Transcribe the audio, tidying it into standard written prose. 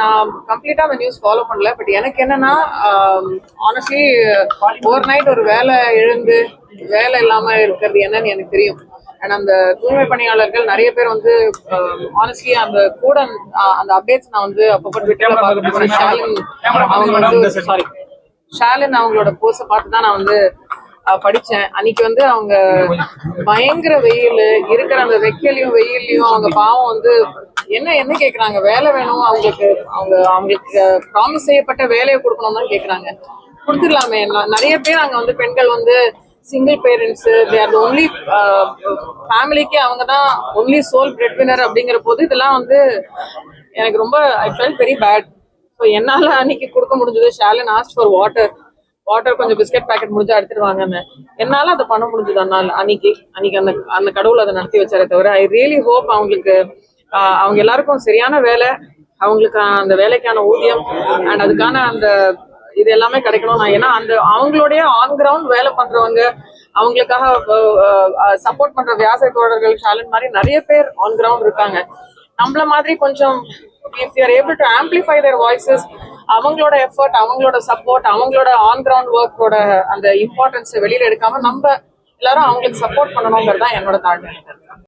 நான் கம்ப்ளீட்டா அந்த நியூஸ் ஃபாலோ பண்ணல. பட் எனக்கு என்னன்னா, ஆனஸ்ட்லி ஓவர் நைட் ஒரு வேலை இழந்து வேலை இல்லாம இருக்கிறது என்னன்னு எனக்கு தெரியும். அண்ட் அந்த தூய்மை பணியாளர்கள் நிறைய பேர் வந்து ஆனஸ்ட்லி அந்த கூட அந்த அப்டேட்ஸ் நான் வந்து அப்பப்போ ட்விட்டர்ல பார்க்க ஷாலின் அவங்க வந்து ஷாலின் அவங்களோட போஸ்ட பார்த்து தான் நான் வந்து படிச்சேன். அன்னைக்கு வந்து அவங்க பயங்கர வெயில் இருக்கிற அந்த வெக்கையிலையும் வெயிலையும் அவங்க பாவம் வந்து என்ன கேக்குறாங்க, வேலை வேணும் அவங்களுக்கு, அவங்களுக்கு ப்ராமிஸ் செய்யப்பட்ட வேலையை கொடுக்கணும் தான் கேக்குறாங்க. கொடுத்துடலாமே. நிறைய பேர் அங்க வந்து பெண்கள் வந்து சிங்கிள் பேரண்ட்ஸ், தேர் ஒன்லி ஃபேமிலிக்கு அவங்க தான் ஒன்லி சோல் பிரெட் வினர் அப்படிங்கிற போது இதெல்லாம் வந்து எனக்கு ரொம்ப I felt very bad. So என்னால அன்னைக்கு கொடுக்க முடிஞ்சது. ஷாலின் ஆஸ்க் ஃபார் வாட்டர் கொஞ்சம் பிஸ்கட் பேக்கெட் முடிஞ்சா எடுத்துட்டு வாங்கன்னு என்னால அதை பண்ண முடிஞ்சது. அன்னைக்கு அந்த கடவுள் அதை நடத்தி வச்சாரே தவிர ஐ ரியலி ஹோப் அவங்களுக்கு அவங்க எல்லாருக்கும் சரியான வேலை, அவங்களுக்கு அந்த வேலைக்கான ஊதியம் அண்ட் அதுக்கான அந்த இது எல்லாமே கிடைக்கணும். நான் ஏன்னா அந்த அவங்களுடைய ஆன் கிரவுண்ட் வேலை பண்றவங்க, அவங்களுக்காக சப்போர்ட் பண்ற வியாச தோழர்கள் ஷாலின் மாதிரி நிறைய பேர் ஆன் கிரவுண்ட் இருக்காங்க. நம்மள மாதிரி கொஞ்சம் if you are able to amplify their voices, அவங்களோட எஃபர்ட், அவங்களோட சப்போர்ட், அவங்களோட ஆன் கிரவுண்ட் ஒர்க்கோட அந்த இம்பார்ட்டன்ஸ் வெளியில எடுக்காம நம்ம எல்லாரும் அவங்களுக்கு சப்போர்ட் பண்ணணுங்கிறது தான் என்னோட தாழ்வு.